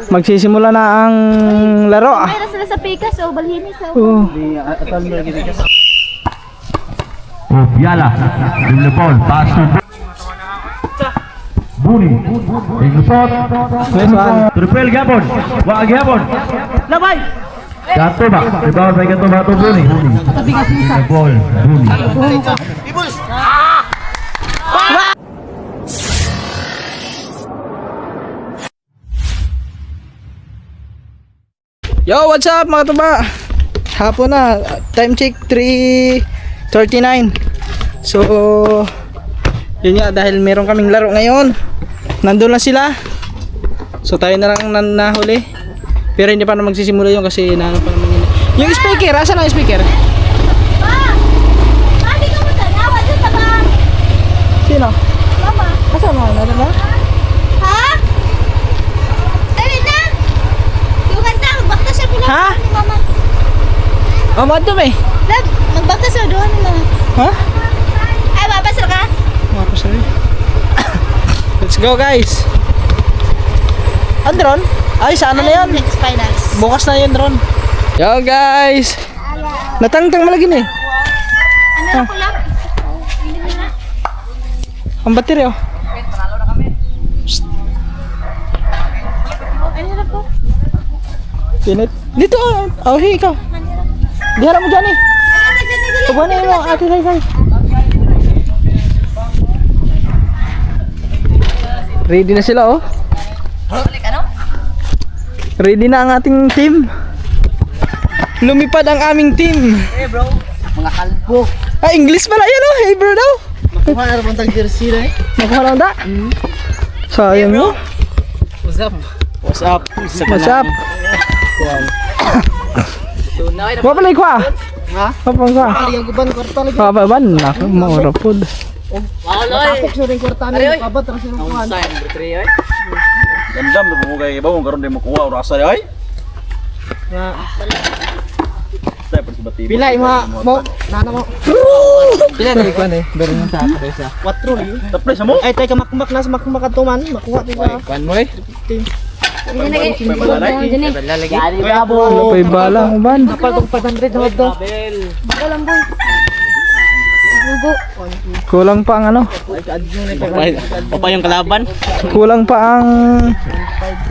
Magsisimula na ang laro. Mayroon sila sa Pikas o Balhinis Oh. Yala, Lepon, pass to Buni, Lusot, Nice one. Tripel Gabon, Wag Gabon, Labay, Gato ba? Rebound by Gato ba to Buni? Lepon, Buni. Yo, what's up mga tuba? Hapon na, time check 3:39. So, yun nga, dahil meron kaming laro ngayon. Nandun lang sila. So tayo na lang nahuli. Pero hindi pa na magsisimula yun kasi nahanap pa naman yun. Yung speaker, asan ang speaker? Mami ka mo tanawa dyan sa bang. Sino? Mama. Asan mo? Nandun ba? Ha? Dali na. Yung kanta, magbakta siya pula. Ha? Ni mama. Oh, madum eh. Lab, magbakta siya doon ni mama. Ha? Ay, mapasal ka? Mapos na rin. Let's go guys. Andron? Ay, sana na yan. Next finals. Bukas na yun, Ron. Yo guys. Natangtang malagi na eh. Ano na pula? Hindi mo na. Ang baterya oh. Ano na po? Pinit. Dito oh. Oh, hey, ikaw. Diharap mo dyan eh. Ano na dyan nila? Tubuhan na yun mo, ate Sai. Ready na sila oh. Ready na ang ating team. Lumipad ang aming team. Hey bro, mga kalbo. Ah, English pala yan oh. Hey bro daw. Makuha na naman tang jersey na eh. Nakuha lang da. Sayang mo. What's up? What's up? What's up? So now ay Wapalay ko ah. Ha? Wapang ko ah. Ang guban kwarta lagi. Papaban. Naku, mga rapod. Tapok sa ring kwarta ni kabat ra sila kuan. Jam-jam na mo kay ibaw karon di mo kuha rasa ay. Tay pa sa TV. Pila mo nana mo. Pila na ikuan eh. Pero nang sa ako sa. 4 ni. Tapos sa mo. Ay tay ka makmak na sa makmak atuman, makuha ti ba. Kuan mo eh. Lalagi gabo. Pay bala mo ban. Kapal tong 500 sa wadto. Kulang pa ang ano. Pa yung kalaban. Kulang pa ang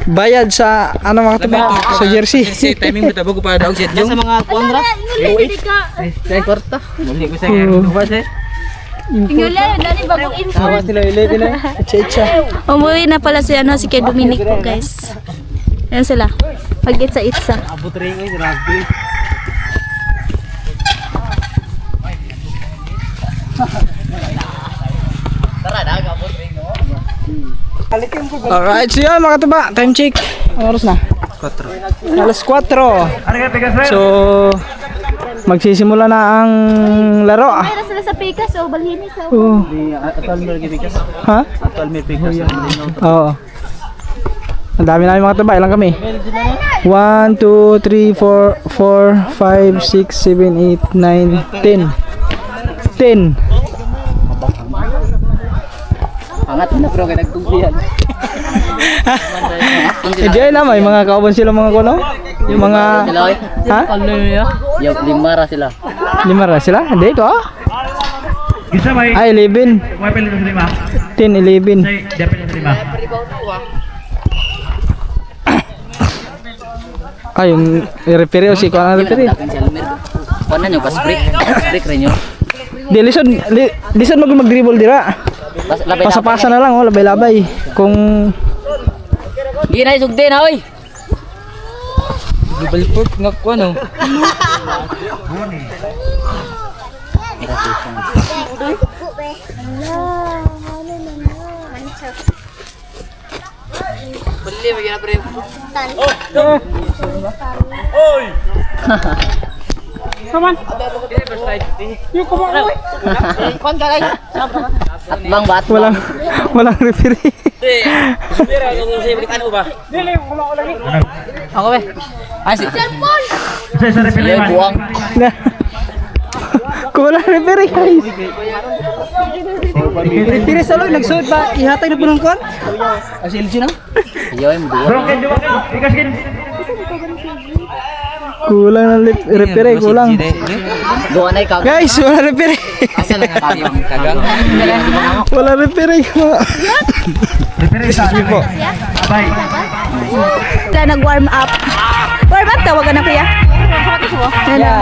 bayad sa ano mga tuba sa jersey. Timing mo bago pa daw set sa mga kontra. Inguli ka. Tay kwarta. Muli ko sa Inguli na dali bagong info. Sila ilete na. Checha. Umuwi na pala si ano si Kay Dominic po guys. Ayan sila. Pag-itsa-itsa. abot ring ay rugby. Alright, so yun mga tuba. Time check. Ang oras na? 4. Alas 4. So, magsisimula na ang laro. Mayroon sila sa Pikas o Balhinis Oh. Atalmer gibikas. Ha? Atalmer pikas. Oo. Ang dami namin mga tuba. Ilang kami? 1, 2, 3, 4, 4, 5, 6, 7, 8, 9, 10. 10. Angat na bro kay nagtugbihan. Hindi ay naman, mga kauban sila mga kuno. Yung mga ha? Yung limara sila. 5 ra sila? Hindi ito ah. Isa may Ay 11. may pala sa lima. 10, 11. Say, dapat sa lima. Ay, yung referee o si ko ang referee. Kuan nyo pas break. Break rin nyo. Di lison mag-dribble dira. Pasa-pasa na lang oh, labay-labay. Kung Di na isugdi na oy. Double port nga kuan oh. Beli mo gina pre. Oy! Kuan ka guys. Atbang bat. walang referee. Ako be. Ay si. Say sa refill Buang. Kulang referee guys. Referee sa loob, nagsuot ba? Ihatay na po ng kon? Asilsi na? Broken, ikaskin. Kulang ng referee, kulang. Guys, wala referee. Wala referee ko. Referee sa po. Bye. Sila nag-warm up. Warm up, tawagan na kuya. Yan na.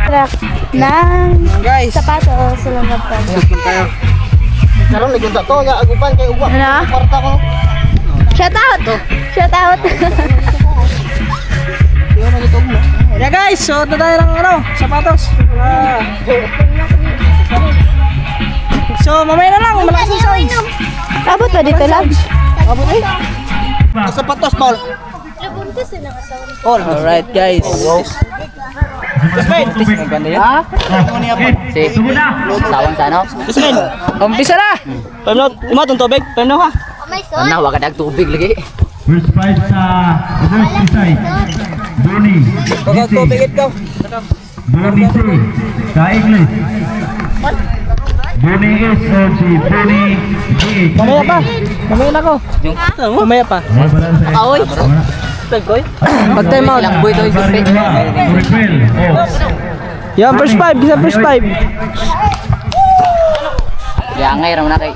Track ng Guys, sapatos sa lambatan. karon nagunta to nga agupan kay uwa. Ano? Kwarta ko. Shout out! Shout out! Yeah guys, so na tayo ng sapatos. So mamaya na lang, malakas yung sounds. Abot ba dito, Labs? Abot eh. Sapatos, Paul. Alright guys. Tawang sa ano? Umpisa na. Pemnot, imatong tubig. Pemnot ka. Ano, wag ka tubig lagi. First prize sa reverse side. Boni. Boni C. Sa English. Boni S o si Boni G. Mamaya pa. Mamaya na ako. Mamaya pa. Aoy. Pag time out. Ilang boy to yung page. Refill. Yan, first five. Kisa first five. Ya ngay raw na kay.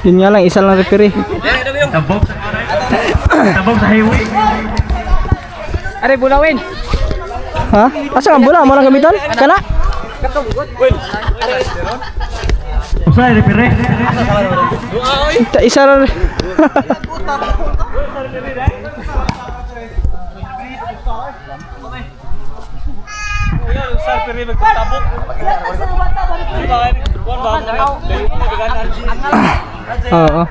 Yun nga lang, isa lang referee. Tabok. Tabok sa highway. Are, bulawin. Ha? Asa nga bula? Mo lang gamiton? Kana? Usay referee. Isa lang. Oo.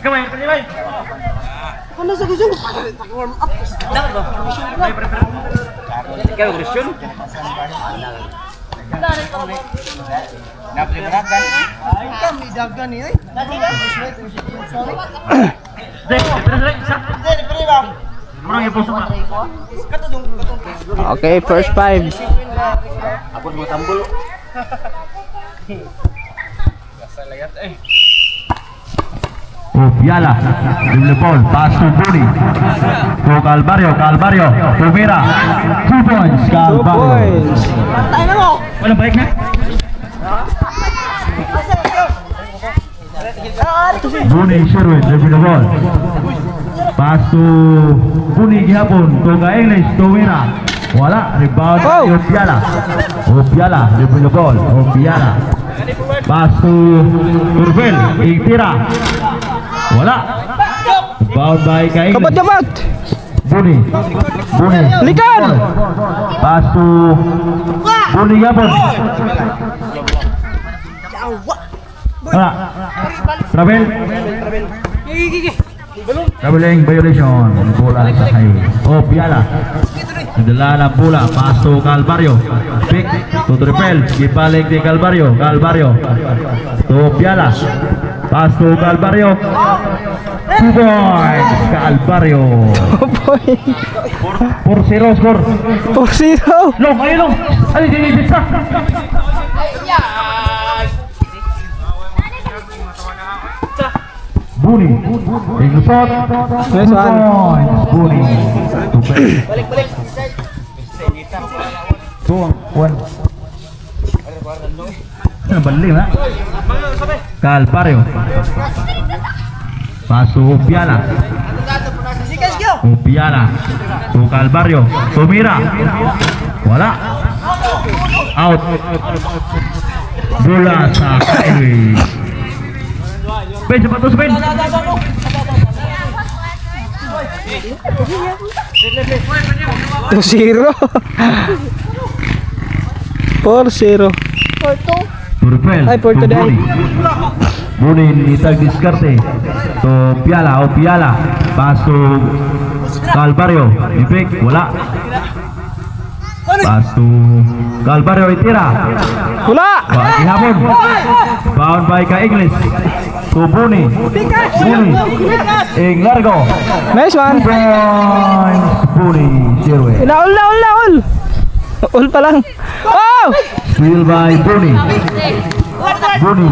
Kamay, kamay. Okay, first five. Yala, Lilepol, pass to Boni. To Calvario, Tumira. 2 points, 2 Calvario. points. Walang balik na? Boni, Sherwin, repeat the ball. Pass to Boni gihapon, to English, Tumira. Wala, rebound, Opiala. Opiala, repeat the ball, Opiala. Pass to Turvel, Igtira. Wala. Rebound by Kain. Kabat-kabat. Buni. Likan. Pass to Buni Gabon. Wala. Travel. Traveling violation. Bola sa highway. Piala. Nadala na bola. Pass to Calvario. Pick to Tripel. Gibalik di Calvario. To Piala. Pass to Calvario. 2 points. Calvario. 4-0 score. 4-0. Long, ayo long. Ay, di sa. Buni. Iglusot. Nice 2 one. points. Buni. Balik. 2-1. Balik na. Calvario. Paso Opiala. To Calvario. Tumira. Wala. Out. Bola sa highway. Ben, cepat terus Ben. 2-0. 4-0. Turpel. Ay, for today. Buni itag diskarte. To Piala. Paso Calvario. Ipik. Wala. Pass to Calvario itira. Wala! Bagi hapon. Bound by Ka English. To Buni. Buni. Ing largo. Nice one! Points. Buni. Zero. Naul! Ul pa lang. Oh! Steal by Buni. Buni.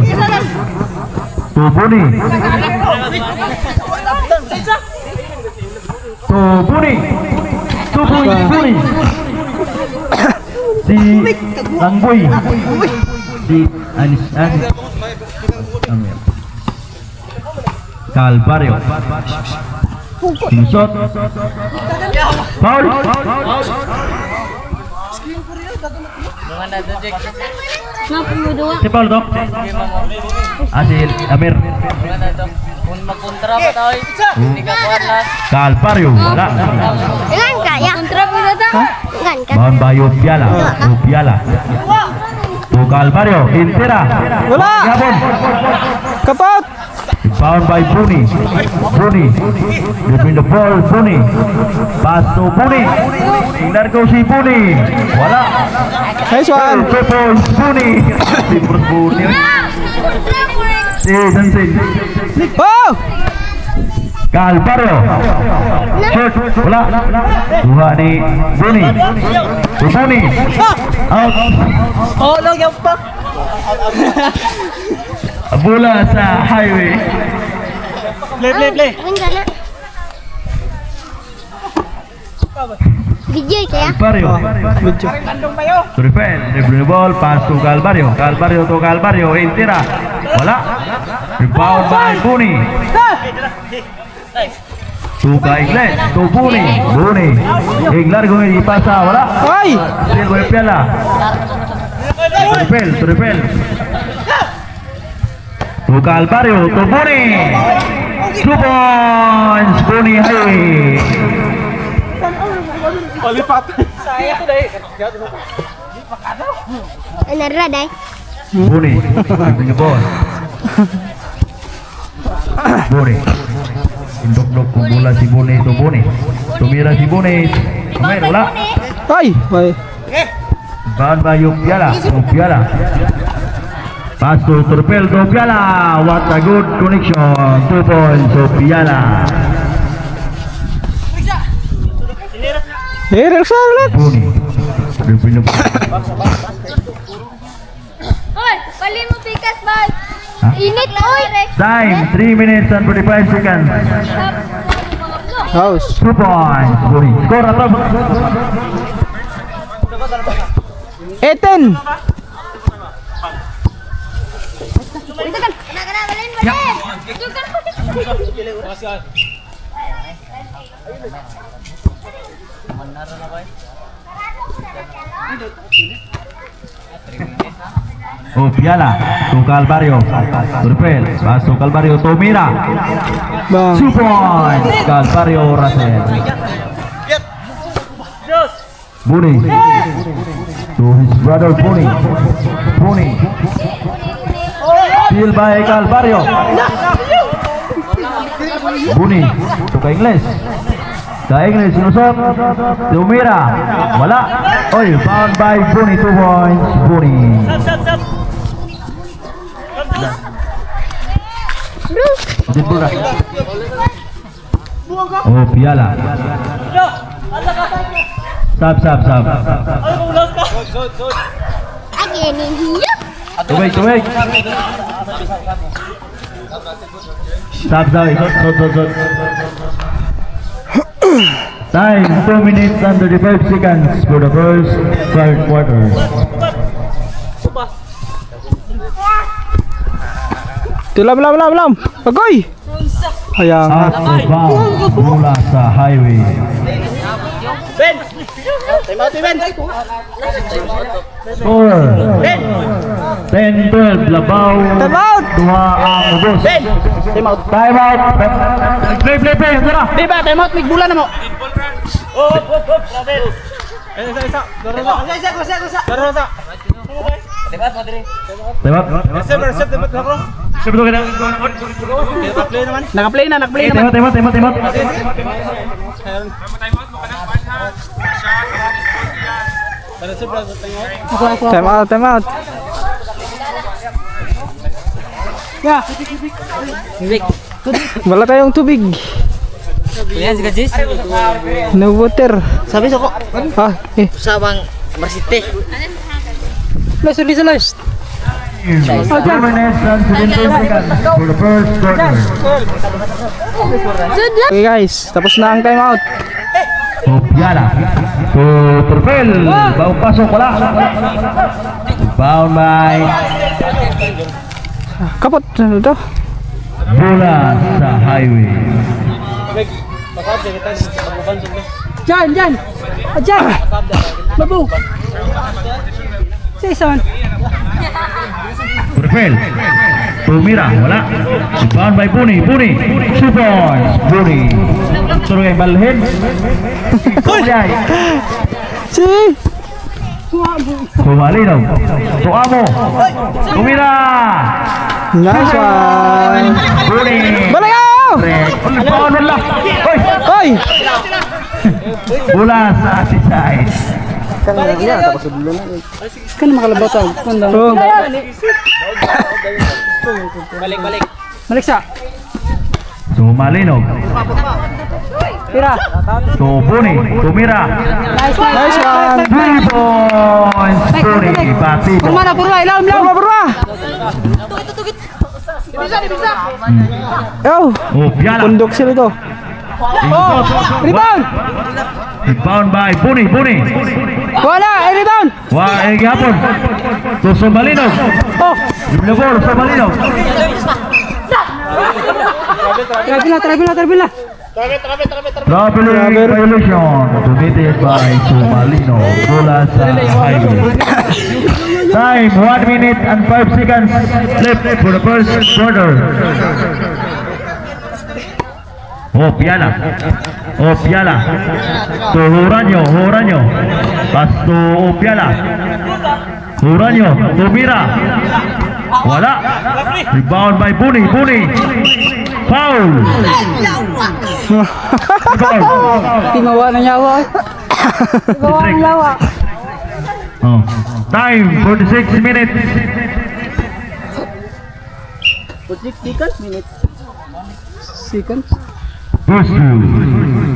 To Buni. To Buni. To Buni. Si Langboy. Si Anis. Amin. Calvario. Shot. Foul. Si Paul to? Si Amir. Calvario. Wala. Dengan kaya. Kontra pula tak? Dengan kan. Bahan bayu piala. Piala. To Calvario. Intera. Wala! Gabon. Kapot! Bound by Buni. Buni. Between the ball, Buni. Pass to Buni. There goes si Buni. Wala. Nice one! Triple Buni. Triple Buni. Si Sansin. Oh! Calvario. Shot. Wala. Dua ni Buni. To Buni. Out. Oh, no, yung pa! Bola sa highway. Play! Dengan sana. Video kaya. Calvario. Medyo. To defend. Dribble ball. Pass to Calvario. Calvario to Calvario. Intira. Wala. Rebound by Buni. To Ka Ingles. To Buni. Buni. Inglar kung ipasa. Wala. Ay! Still with piala. To repel. To Calvario. To Buni. 2 points. Buni highway. Nara dai. Buni. Bring the ball. Buni. Indok-dok kung bola si Buni. To Buni. Tumira si Buni. Kumain. Wala. Ay! Ay! Bound by Piala. Piala. Pass to Turpel to Piala. What a good connection. 2 points to Piala. Relax. Buni. Dribbling the ball. Oi, paling mo pikas bal. Hah? Init oi. Time 3 minutes and 45 seconds. House. 2 points. Buni. Score atau 18! Kena balen. Oh Piala to Calvario. Turpel. Pass to Calvario to Mira. Bang. 2 points. Calvario Russell. Buni. To his brother Buni. Buni. Steal by Calvario. Buni. To Ka Ingles. Ka Ingles sinusot. To Mira. Wala. Oy, found by Buni. 2 points. Buni. Di bola. Oh, Piala. Sab. Lagi ni. Tubig. Sab. Shot. Time 2 minutes and 35 seconds for the first third quarter. Lam. Pagoy! Hayang. Out of bounds. Bola sa highway. Score 10-12 Labaw. Time out! Duha ang ubos. Time out. Play. Tara. Diba, time out, may bulan na mo. Time out. Sebetulnya kita Naka-play na. Tembak. Time out, time out. Yeah. Wala tayong tubig. Yan, si Gajis. No water. Sabi sa ko, Ah, eh. sabang marsite. Last, last, last. 4 minutes and 17 seconds for the first quarter. Okay guys, tapos na ang time out. Opiala to Turpel. Bago pasok, wala. Bound by Kapot, ano to? bola sa highway. Diyan, diyan. Diyan. Babu. Say son. Turpel. Tumira, wala. Bound by Buni. 2 points. Buni. Suruh yang balhin. Kujay. Si! Sumalino. Tuamo. Tumira. Nice one! Buni. Balik ako! Bound wala. Hoy. Hoy! Bola sa side. Kan makalabaw Kandang. Oh. Balik sa. Sumalino. Tira. Buni. Tumira. Nice, nice. Nice one! 3 points. Buni. Batibo. Purma na, purma. Ilaw, ilaw. Burma, burma! Yo! Opiala. Pundok sila to. Rebound. Rebound by Buni. Wala, rebound. Wah, gihapon. To Sumalino. Oh, Yung ball, Sumalino. terbilah. Traveling violation committed by Sumalino. Bola sa highway. Time 1 minute and 5 seconds left for the first quarter. Opiala. To Huranyo. Pas to Opiala. Huranyo. Tumira. Wala. Rebound by Buni. Foul. Timawa na nyawa. Timawa na nyawa. Oh. Time 46 minutes. Seconds. First two.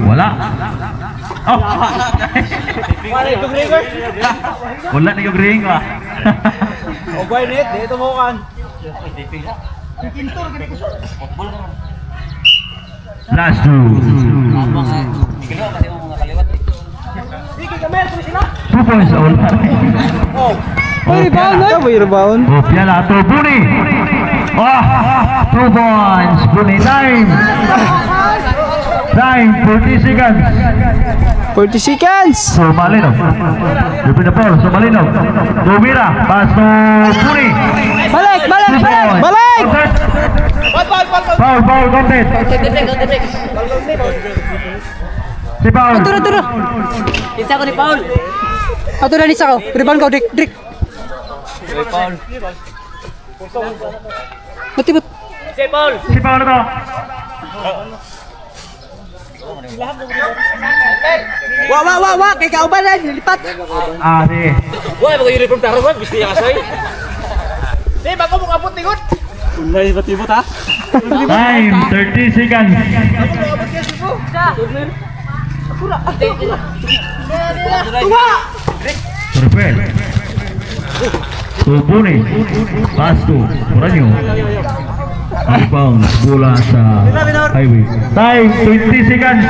Wala. Oh. Wala na yung ring ah. Last two. 2 points all. Rebound, Ito ba yung rebound? Opiala to Buni. 2 points. Buni time. Time 40 seconds. 40 seconds! Sumalino. Repeat the ball. Sumalino. Tumira. Pass to Buni. Balik. Balik! Foul. Content. Si Paul. Turo. Isa ko ni Paul. Ato na nisa ko. Rebound ko, Drick. Matibot. Si Paul na to. Wa. Kay kauban na. Lipat. Sige. Wah, mag uniform taro ba? Gusto niya kasoy. Di, bago mong abot ningot. Unay, batibot ha? Time 30 seconds. Perfect. Buni. Pass to Huranyo. Rebound. Bola sa highway. Time 20 seconds.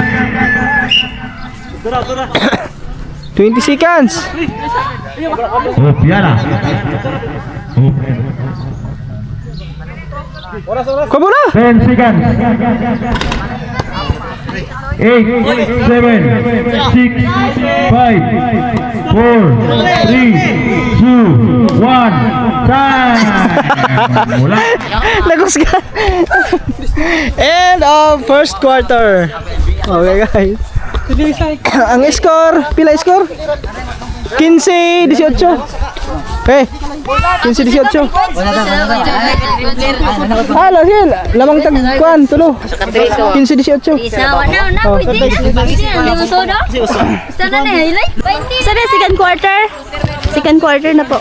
20 seconds! Opiala. Kubo na! 10 seconds. 8, 7, 6, 5, 4, 3, 2, 1. Time! Mula. Lagos ka! End of first quarter. Okay guys. Ang score, pila score? 15-18. Okay. 15-18. Hala, sil. Lamang tagkuan, tulo. 15-18. Oh. Sana second quarter. Second quarter na po.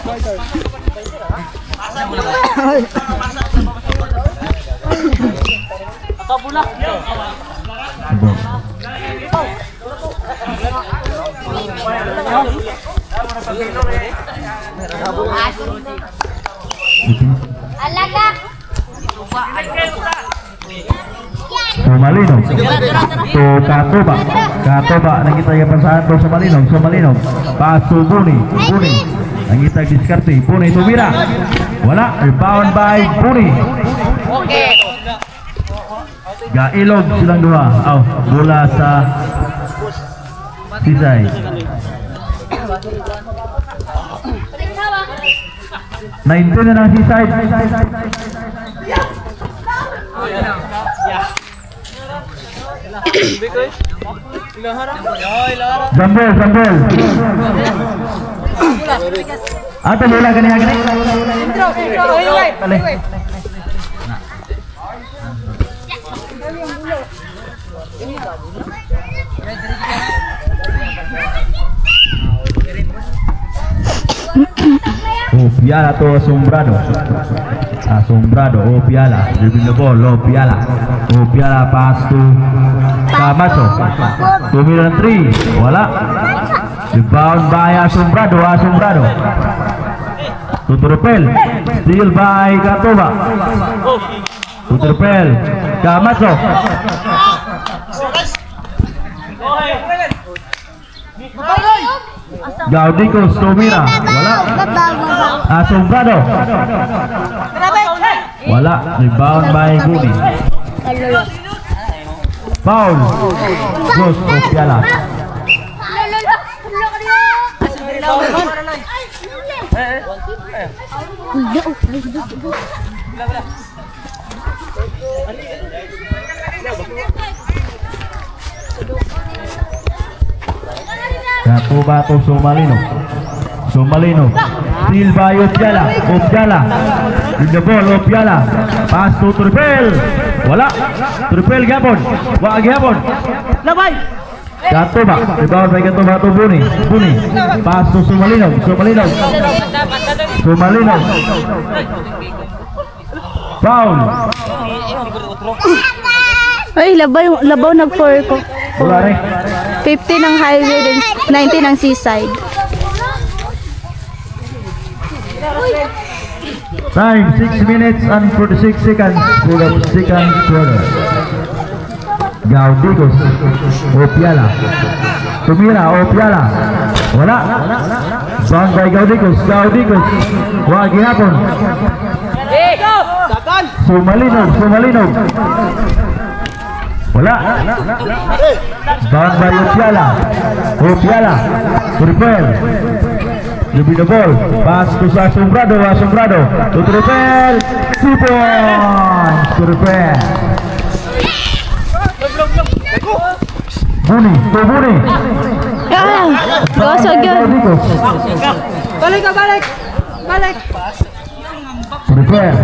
Alaga. Sumalinog. To Katoba. Katoba nakita yung pasahan to Sumalinog. Sumalinog. Paso Buni. Buni. Nakita diskarte. Buni tumira. Wala. Rebound by Buni. Gailog silang dua. Oh, bola sa Sisay. Naintin na ng Sisay. Sambol, sambol. Ato bola kaniya kani. Kali. Oh, Piala to Asombrado. Asombrado, oh Piala. Dribbling the ball, oh Piala. Oh Piala pass to Camacho. 2 million 3. Wala. Rebound by Asombrado, Asombrado. Tuturupel. Steal by Katoba. Tuturupel. Camacho. Gaudicos Tomira. Wala. Asombrado. Wala. Rebound by Guni. Foul. Dos Piala. Katoba to Somalino. Somalino. Steal by Opiala. Opiala. In the ball, Opiala. Pass to Tripel. Wala. Tripel gapon. Wa gapon. Labay. Katoba. Rebound by Katoba to Buni. Buni. Pass to Somalino. Somalino. Somalino. Foul. Ay, labaw nag-4 ko. Wala rin. 50 ng highway din, 90 ng seaside. Time 6 minutes and 46 seconds for the second quarter. Gaudicos. Opiala. Tumira. Opiala. Wala. Bound by Gaudicos. Gaudicos. Wagi hapon. Sumalinog. Sumalinog. Wala. Bound by Opiala. Opiala. Tripel. Lebih the ball. Pass to Asombrado. Asombrado. To Tripel. 2 points. Tripel. Buni. To Buni. Go, so good. Balik ka, balik! Balik! Tripel.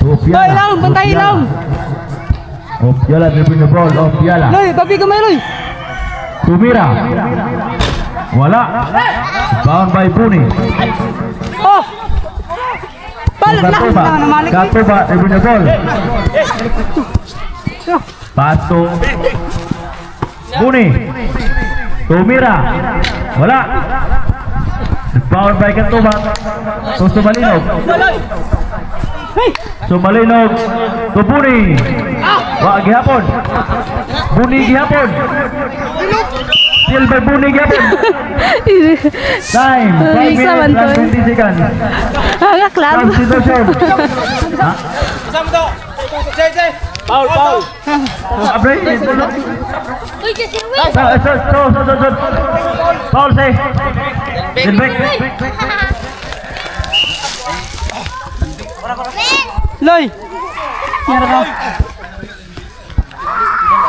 Opiala. Ilaw, bantay ilaw! Opiala dribbling the ball. Opiala. Loy, babi kamay, Loy! Tumira. Wala. Bound by Buni. Oh! Balik na! Katoba. Katoba dribbling the ball. Pass to Buni. Tumira. Wala. Bound by Katoba. To Sumalinog. Sumalinog to Buni. Wa gihapon. Buni gihapon. Silver Buni gihapon. Time 5 Isa man minutes to. and 20 seconds. Hanga club. Substitution. Ha? Paul, Paul. Abre. Uy, kasi Paul say. Get back. Loy!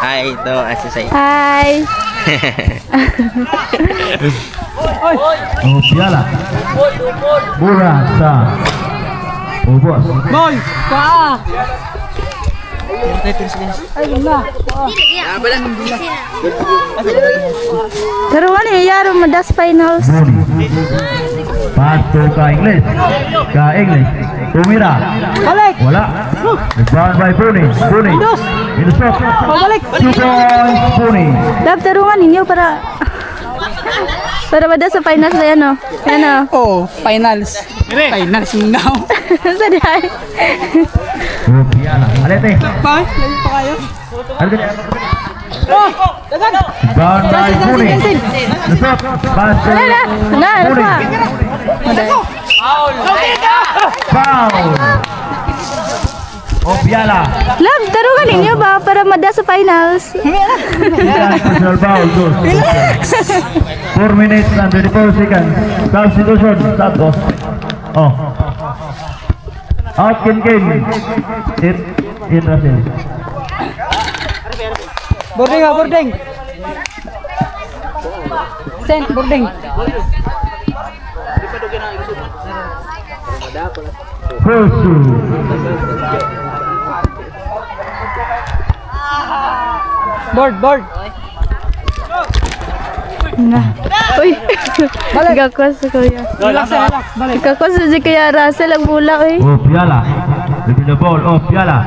Hi, ito, asasay. Hi. O Piala. Bola sa Ubos. Boy! Paa! Pero ano yaro mo das finals? Buni. Pasto ka English. Ka English. Tumira. Balik! Wala. Rebound by Buni. Buni. Inusok. Pabalik! 2 points Buni. Dap tarungan ninyo para madas sa finals na yan o. Yan o. Oh, finals. Finals now. Saday. O Piala. Alete. Pa? Lagi pa kayo? Alete. Oh! Dagan! Rebound by Buni. Inusok. Pasto. Wala na. Ano pa? Foul. O Piala. Love, tarungan ninyo ba para madas sa finals? Personal foul. 4 minutes and 24 seconds. Substitution. Santos. Oh. Out Kin. In Brazil. Boarding ha, boarding! Send, boarding! Pursu. Board! Na. Uy. Gakwas sa kuya. Relax, relax, balik! Gakwas sa si Kuya Russell ang bula eh. Oh Piala. With the ball. Oh Piala.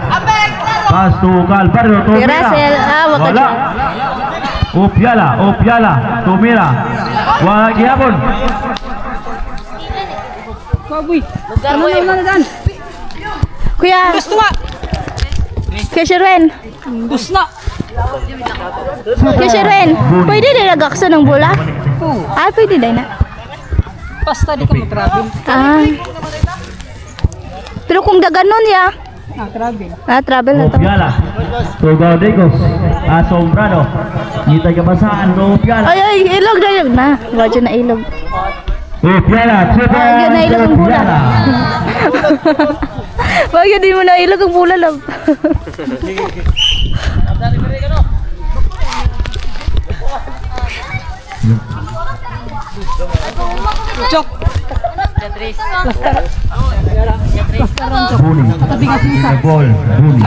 Pass to Calvario. Kuya Russell, wag ka Wala. dyan. Oh Piala. Tumira. Wala gihapon. Kaboy! Ano na dyan? Kuya. Gusto nga! Kuya Sherwen. Gusto na! Kuya Sherwen. Pwede din nagakso ng bula? Ah, pwede din na. Basta di ka mag-travel. Ah. Pero kung daganon ya. Travel. Travel na Oh to. Piala. To Gaudegos. Asombrado. Ngitay kabasahan. Oh Piala. Ay, ilog na. Radyo na ilog. Oh Piala. Yun na ilog ang bula. Wag yun, di mo na ilog ang bula lang. Chok! Buni. The ball. Buni.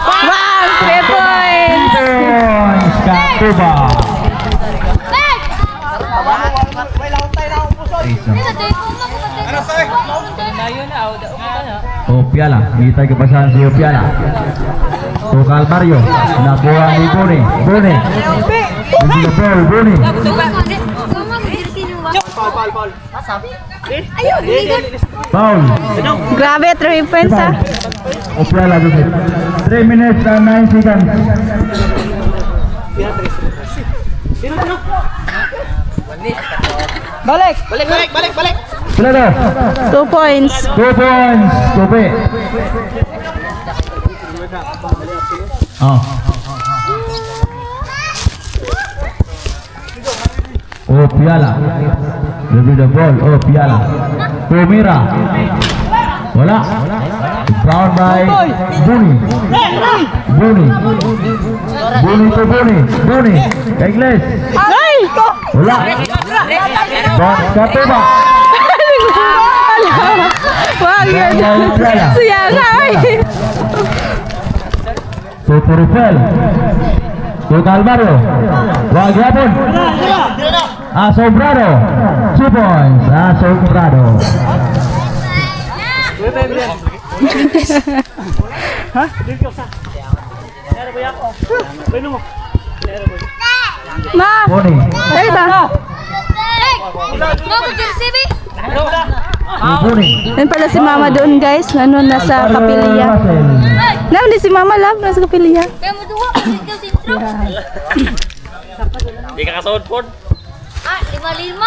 Wow, 3 points! Points. Katuba. Oh Piala. Ngitay kabasahan si Piala. To Calvario. Nakuha ni Buni. Buni. With the ball. Buni. Foul. Grabe, 3 points ah. Oh Piala. 3 minutes and 9 seconds. Balik! Sila daw. 2 points. 2 points. Kopi. Oh. Oh Piala. Lebih the ball. Oh Piala. Tumira. Wala. Foul by Buni. Buni to Buni. Ingles. Ay! Wala. Ball Katuba. Wag yun. Siya nga ay. To Torufel. To Calvario. Wag yapon. Asombrado. 2 points. Asombrado. Ma! Buni. Ay ba? Buni. Yan pala si Mama doon guys. Ano, nasa kapilya. Nam, di si Mama love. Nasa kapilya. Di ka kasood po. Ah, 5-5.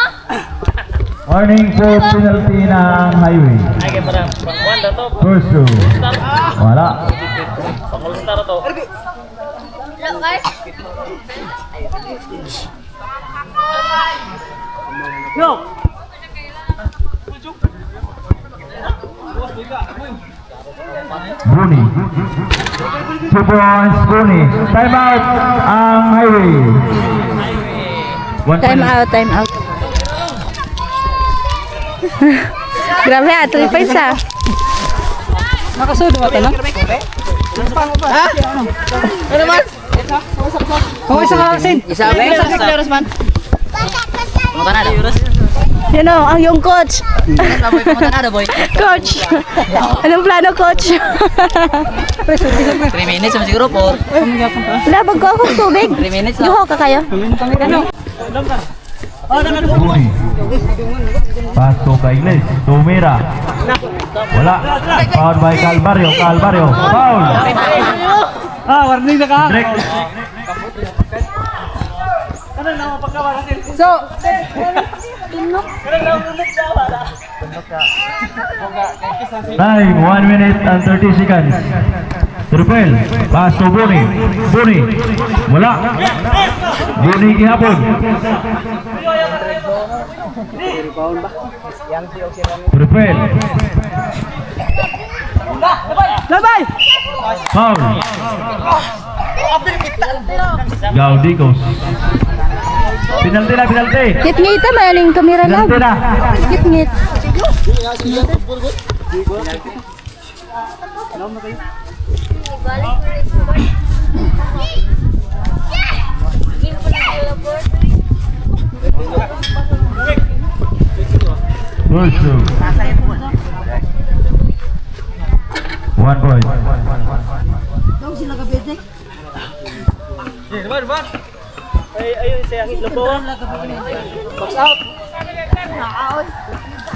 Warning for penalty ng highway. Ay, kaya para pang-1 na to. First two. Wala. Pang-all-star na to. Hello guys. No! Buni. 2 2 points, Boni. Time out ang Highway. 1 Time point. out, time out. Grabe ha, 3 points ha. Makasudo ba tanong? Ano man? Okay, sa kasin. Isa ba? Pumunta na daw. You know, ang yung coach. Boy, pumunta na daw, boy. Coach. Anong plano, coach? 3 minutes naman siguro po. Labag ko akong tubig. 3 minutes na. Yuho ka kayo. Boni. Paso kay Igles. Tumira. Wala. Foul by Calvario. Calvario. Foul. Warning na ka. Break. Time 1 minute and 30 seconds. Trupel. Paso Boni. Boni. Wala. Boni gihapon. Trupel. Labay! Foul. Gaudicos. Penalty na, penalty. Ngit-ngita, mayaling kamera lang. Penalty na. Ngit-ngit. Bursu. 1 point.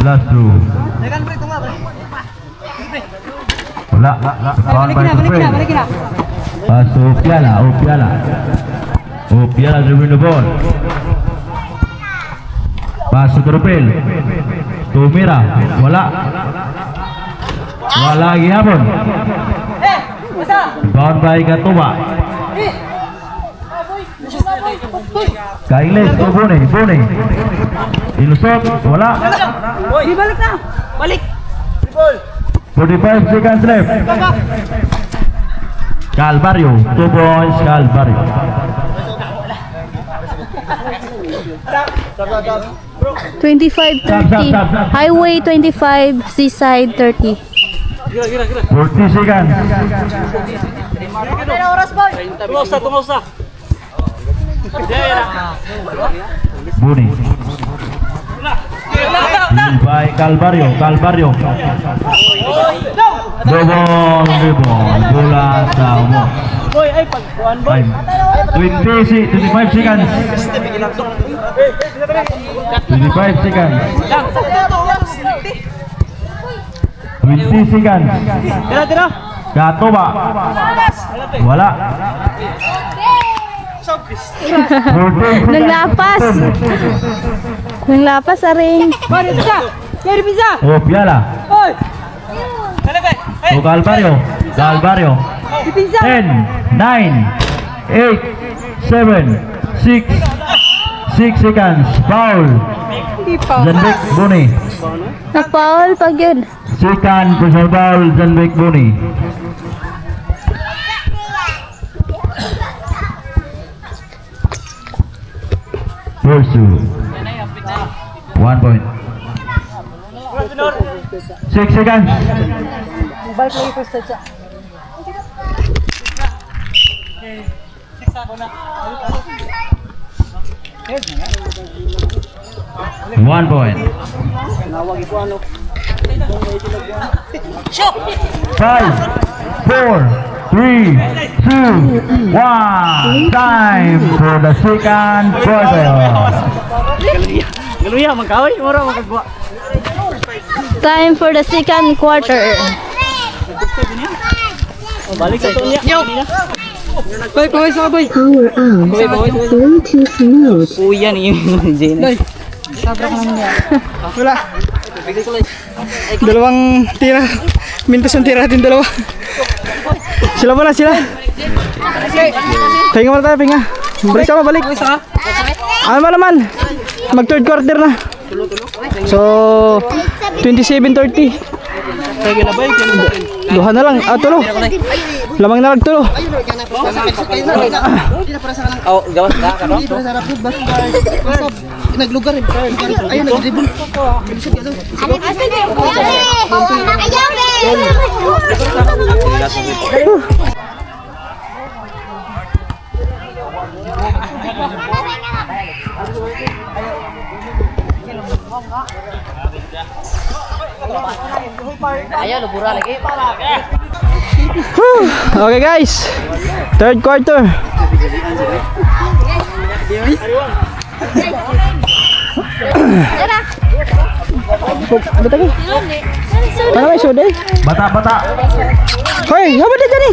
Last 2. Wala. Foul by Trupel. Paso Piala. Piala dribbling the ball. Paso Trupel. Tumira. Wala lagi hapon. Bound by Gatuba. Kailes to Boni. Ilusot. Wala. Balik na! Balik! 45 seconds left. Calvario. 2 points Calvario. $25.30. Highway 25, Seaside 30. 40 seconds. Tumusta. Boni. By Calvario. Dobong. Bola sa umos. Boy, ay pagkuhan boy. Time. 25 seconds. 25 seconds. 20 seconds. Tira. Gatuba. Wala. 14 Nanglapas. Nanglapas sa ring. Oh, Piala. Oh, Calvario. 10, 9, 8, 7, 6 seconds. Foul. Janbek Boni. Nagpaul pag yun. Second personal foul, Janbek Boni. Bursu. 1 point. 6 seconds. Balik lagi first touch. 1 point. 5, 4, 3, 2, 1. Time for the second quarter. Galuya magkaway, mura magkagwa. Time for the second quarter. Balik sa to niya. Boy, pawis ako, boy. Power on. Bluetooth mode. Kuya ni Jane. Sabra ka naman yan. Wala. Dalawang tira. Mintos ang tira natin dalawa. Sila pala, sila. Pahinga muna tayo, pahinga. Balik ka, balik. Ano ba naman? Mag third quarter na. So, 27-30. Duha na lang. Ah, tulo. Lamang na nagtulo. Oh, gawas ka ka no? Naglugar eh. Ayun, nag-dribble. Ayaw, lubura lagi. Okay guys. Third quarter. Ano may soda eh? Bata-bata. Hoy, apa dia jadi?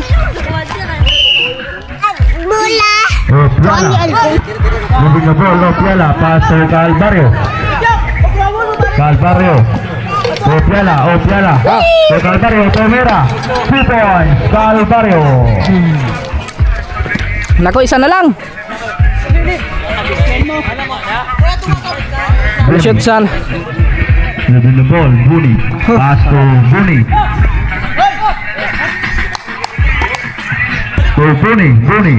Bola. Oh, Piala. Moving the ball, no Piala. Pass to Calvario. Calvario. Oh, Piala. Oh, Piala. To Calvario. Tomera. 2 points. Calvario. Nako, isa na lang. Shoot san. Moving the ball. Buni. Pass to Buni. To Buni. Buni.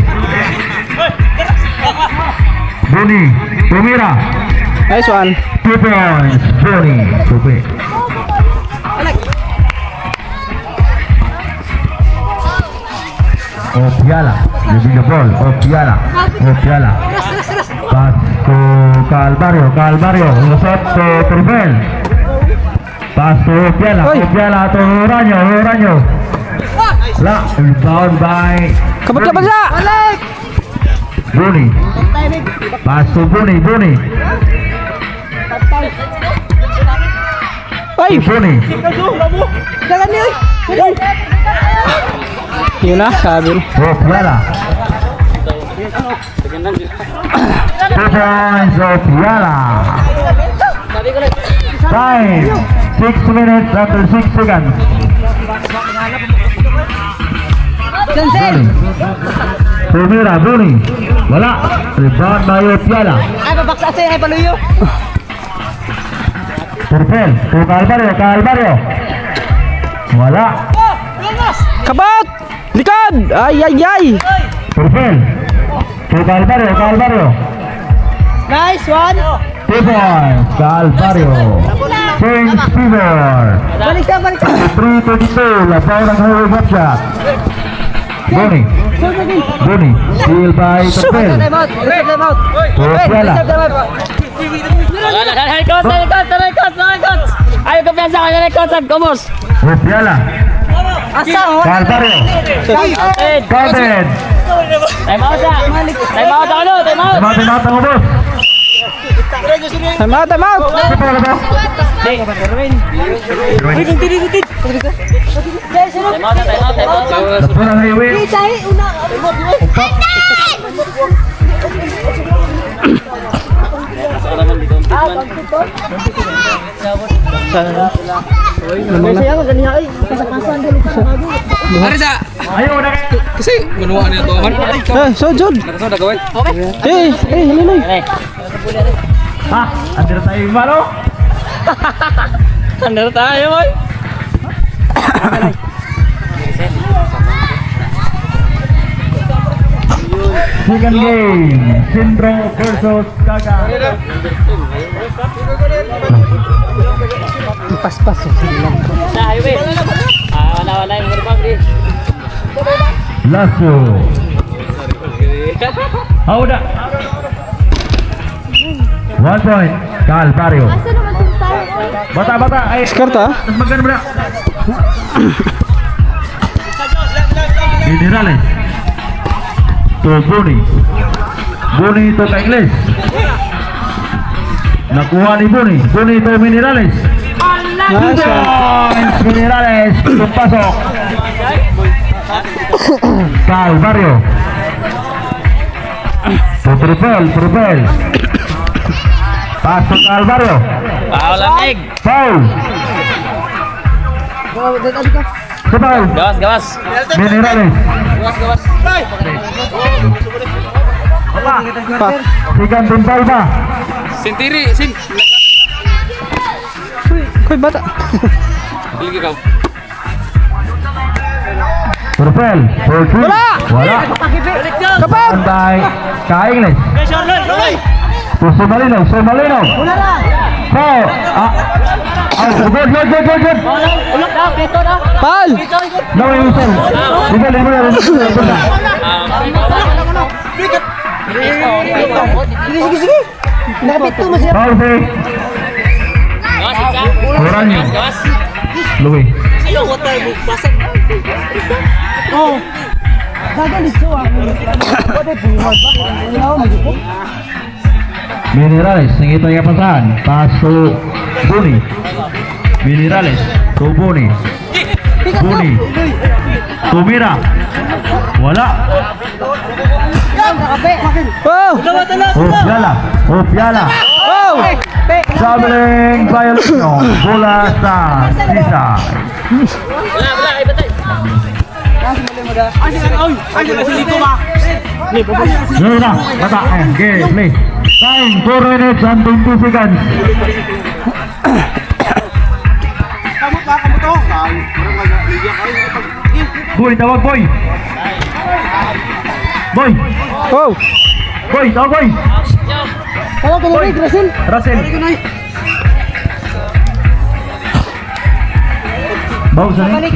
Buni. Tomera. Nice one. 2 points. Buni. Tupi. Opiala, moving the ball. Opiala. Pass to Calvario. Usap to Trubel. Pass to Opiala to Oranyo. La, rebound by Kabut ka bansa. Buni. Pass to Buni. Ay, Buni. yun na, sabi. Opiala. 2 points Opiala. Time 6 minutes after 6 seconds. Buni. Wala. Rebound by Opiala. Ay, babaksa sa'yo, ay paluyo. Turpel to Calvario. Wala. Kabut! Likod! Ay! Turpel to Calvario. Nice one. 2 points Calvario. Change fever. Balik ka. 3-22. Labaw ng hurry shot. Buni. Steal by Turpel. Time out. To Opiala. Record. Ayaw ka piyansa ka na record. Komos. Opiala. Asa? Calvario. Counted. Time out na. Time out ako no. Time out. Timat ang ubos. Time out! Ito na ba? Time out. Lapo ng highway. Ayaw na kayo. Kasi manuwaan niya to aman. So Jod. Nakasada gawin. Haliloy. Ha? Andira tayo yung malo? Andar tayo boy. Second game. Sindro versus Kaga. Pas-pas. Sa highway. Wala yung berbagi. Lasso. Hauda. 1 point. Calvario. Bata. Ay, Skarta? mas maganda ba? Minerales. To Buni to Ingles. Nakuha ni Buni to Minerales. Nice one. Points Minerales. Pasok. Calvario. To Trupel. Pass to Calvario. Lamig. Foul. Foul. Gawas. Minerales. Sigan tumpal ba? Sintiri. Koy bata. Pilih kau. Turpel, 4-3. Wala! Wala. Kapag! Antay, ka-English. To Sumalino. Wala na. So, good. Paul! No, Wilson. Sige. Nakapit to, masaya. Foul free. Oranyo. Louis. Gagalit so ah. Minerales, nangito yung kapasahan. Paso, Buni. Minerales, to Buni. Buni. Tumira. Wala. Oh! Opiala. Oh! Traveling violation. Bola sa sisa. Yun na, bata. Okay, play. Time, 4 minutes and 20 seconds. Boy, tawag boy. Boy, Oh! tawag boy. Tawag ka na rin, Russell. Russell. Bawa sa rin.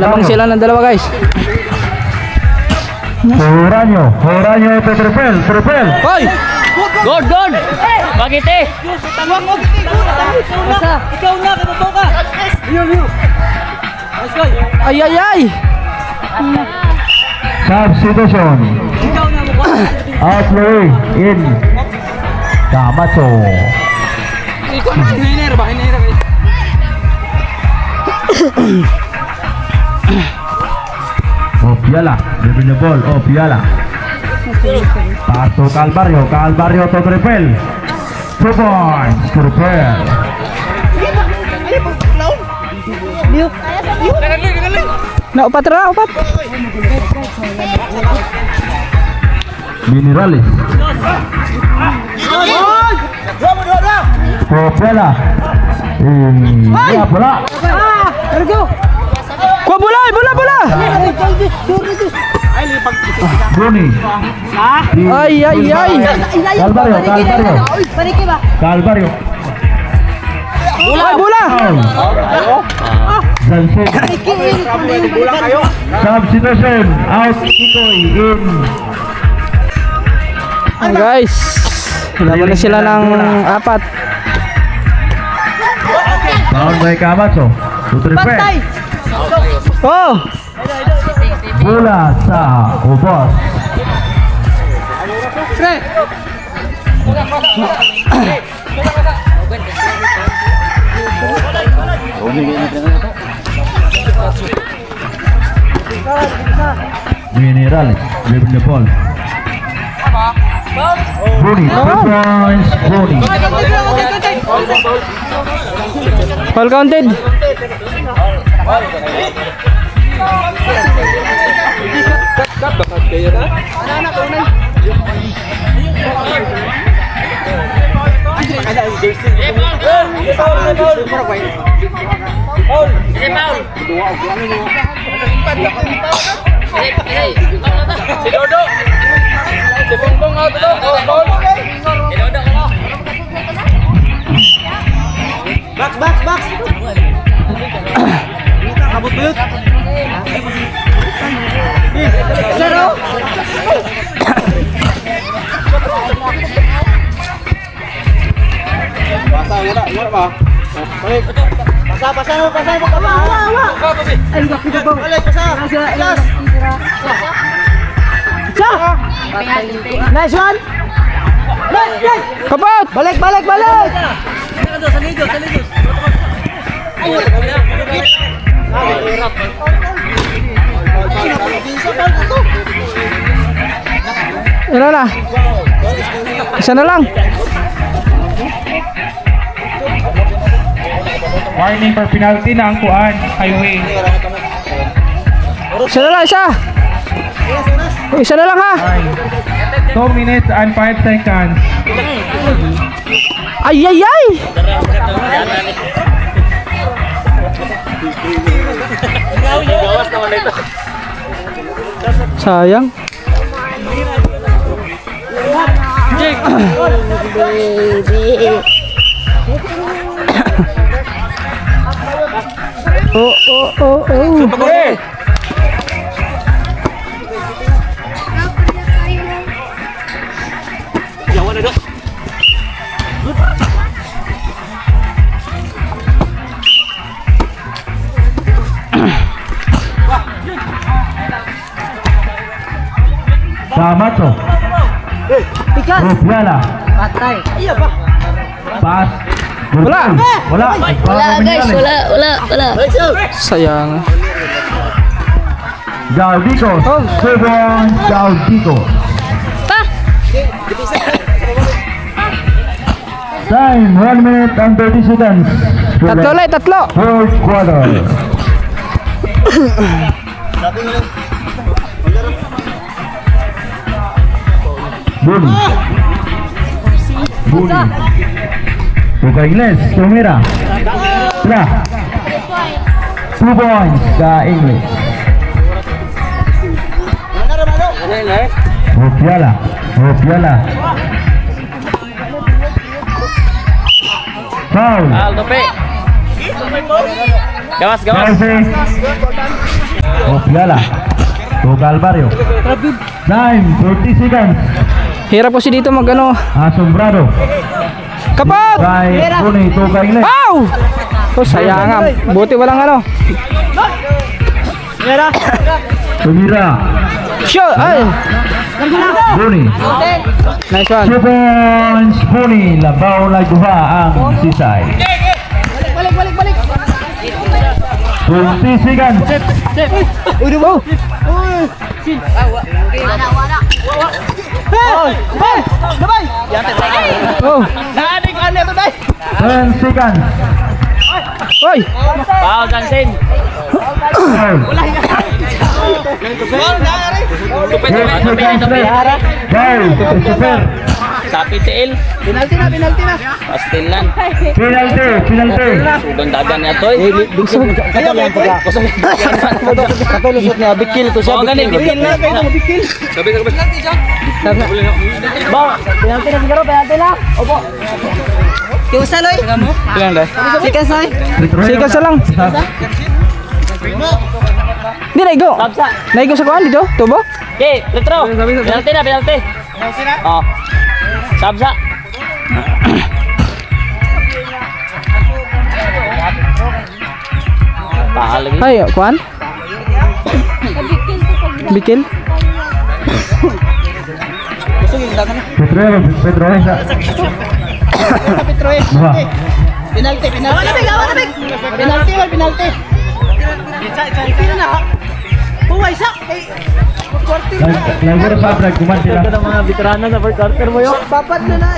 Lamang sila ng dalawa guys. Horanyo ito Trupel. Hoy! Good. Bagite. Ay! Substitution. Outplay in Camacho. Opiala, debe the ball, Opiala. Paso Calvario to Trupel. 2 points, Trupel. Naupat ra, upat. Minerales. Opiala. Ya, bola. Kuha bola! Buni. Ay! Calvario. Ay, bola! Sanchez. Substitution. Out Ikoy in. Guys, laban na sila ng 4. Down by Camacho. To Trupel. Oh! Bola sa Ubos. Minerales, dribbling the ball. Buni, 2 points, Buni. Foul counted. Si Dodo. Si Bongbong out to. Si Dodo mo. Box. Kabot mo yun. Zero. Wala ba? Balik. Pasa mo ka ba? Ay, bakit ba? Balik, pasa. Nice one. Kapot! Balik. Ano na? Isa na lang. Warning for penalty na ang kuan, highway. Isa na lang, isa. Isa na lang ha. 2 minutes and 5 seconds. Ay! Gawas naman ito. Sayang. Okay. Yawan na do. Camacho. Rupiala. Patay. Iya ba? Pas. Wala. Wala. Wala guys, wala. Sayang. Gaudico. Sebon Gaudico. Pa! Time 1 minute and 30 seconds. Tatlo ulit, tatlo. Fourth quarter. Buni. Buka Ingles, Tumira. Tira. 2 points ke Ingles. Rupiala. Foul. Tope. Gawas. Service. Rupiala. Buka Alvario. Time 30 seconds. Hirap kasi dito mag-ano. Asombrado. Kapag! Kay Buni, Tuka Ingles. Ow! Oh, sayangan. Buti walang ano. Tumira. Sure! Ay! Buni. Nice one. 2 points. Buni. Labaw na duha ang sisay. Balik. 20 seconds. Udah mau. Oh. 10 seconds. Oi. Foul Jansen. Foul. Tupet. Foul. Super. Sapi tiil. Penalti na. Pastilan. Penalty. Sugong dagan niya toy. Katulusot niya, bikil to siya. Oo, ganit, bikil na. Sabi. Penalti na siguro, penalti na. Opo. Kiusa, Loy. Ilan dah? Sikas, Loy. Sikas lang. Di naigo. Naigo sa kuan dito? Tubo? Okay, Letro. Penalti na. Oh. Sabsa. Pahal lagi. Ay, kuan? Bikil? Pedro Esa. Buha. Penalti. Penalti. Bikil na. Huwag isa. Lagu sa break kuman sila. Mga veterano sa first quarter mo yun. Papat na na.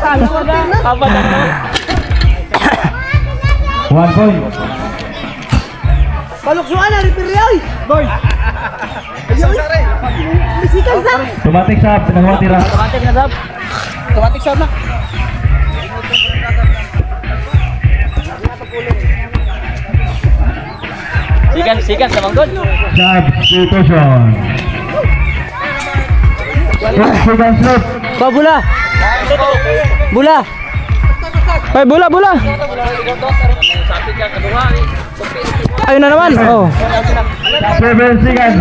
Apa na? 1 point. Paluksuan na, referee ay. Boy. Bisikan sa. Tumatik sa pinagawa tira. Automatic na sab. Automatic sound na. Sikan sa manggod. Substitution. 6 seconds left. Bola. Ay, bola. Ayun na naman. Oh. 7 seconds.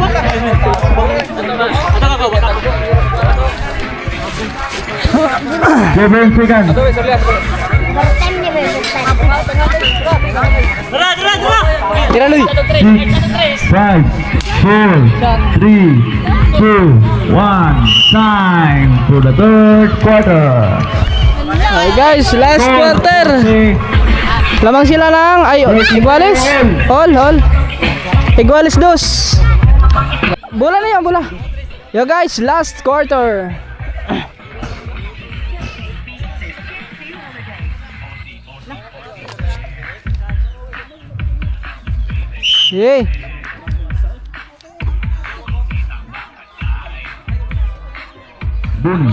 7 seconds. Tira Luy. 6, 5, 4, 3, 2, 1. Time for the third quarter. Ay guys, last quarter. Lamang sila ng iguales. All. Iguales dos. Bola na yan, bola. Yo guys, last quarter. Yay. Buni.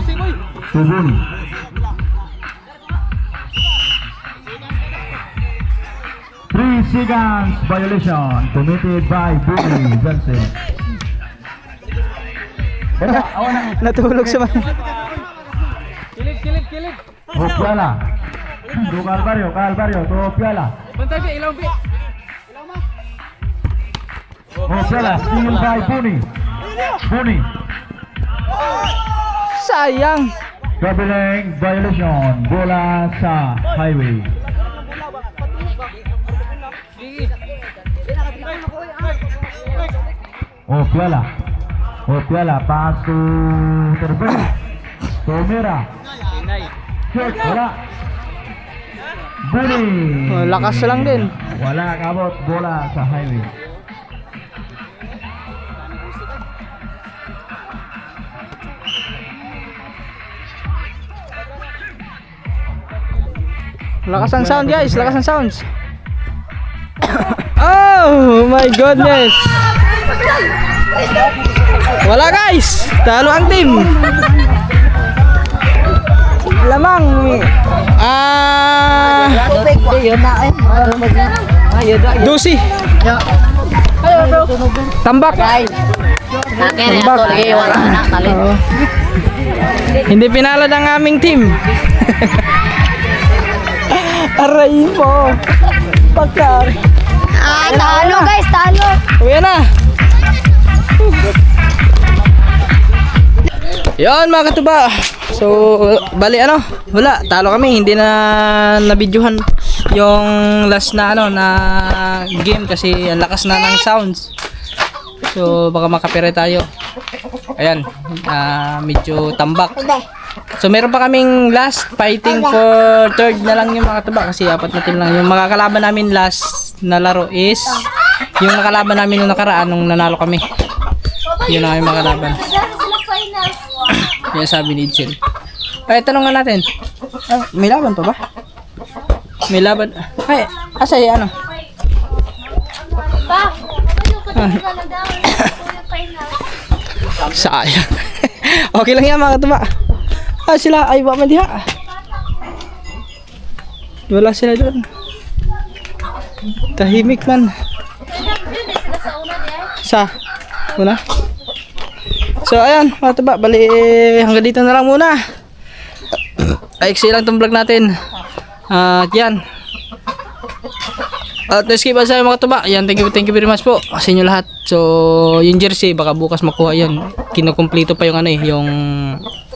Buni. 3 seconds violation committed by Billy Johnson. Natulog sa man. Kilid. Opiala. Do Calvario, to Opiala. Bantay ka, ilaw pi. Opiala, steal by Buni. Sayang. Traveling violation, bola sa highway. Opiala, pass to Terpel. Tomera. Shoot, wala. Buni. Oh, lakas lang din. Wala kabot, bola sa highway. Lakas ang sound guys, lakas ang sounds. Oh my goodness. Wala guys, talo ang team. Lamang. Dusi. Tambak. Oo. Hindi pinalad ang aming team. Aray mo. Pagka. Talo guys, talo. Uwi na. Yan mga katuba. So, bali ano, wala, talo kami, hindi na nabidyohan yung last na ano na game kasi ang lakas na ng sounds. So, baka makapire tayo. Ayan, medyo tambak. So, meron pa kaming last fighting for third na lang yung mga katuba kasi 4 na team lang. Yung makakalaban namin last na laro is yung nakalaban namin nung nakaraan nung nanalo kami. Yun na yung makalaban. Yan sabi ni Jill. Ay, tanong nga natin. May laban pa ba? May laban. Ay, asa yung ano? Sayang. Okay lang yan mga katuba. Sila ay ba man diha? Wala sila doon. Tahimik man. Sa una. So ayan mga katuba, bali hanggang dito na lang muna. Ayiksi lang itong vlog natin. At yan. At let's keep aside mga katuba. Yan, thank you very much po sa inyo lahat. So yung jersey baka bukas makuha yan. Kinukumpleto pa yung ano yung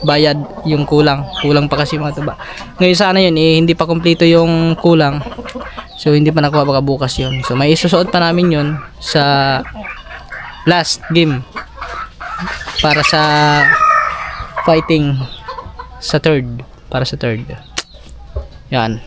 bayad, yung kulang pa kasi mga katuba. Ngayon sana yun hindi pa kumpleto yung kulang. So hindi pa nakuha, baka bukas yun. So may isusuot pa namin yun sa last game para sa fighting sa third, para sa third. Yan.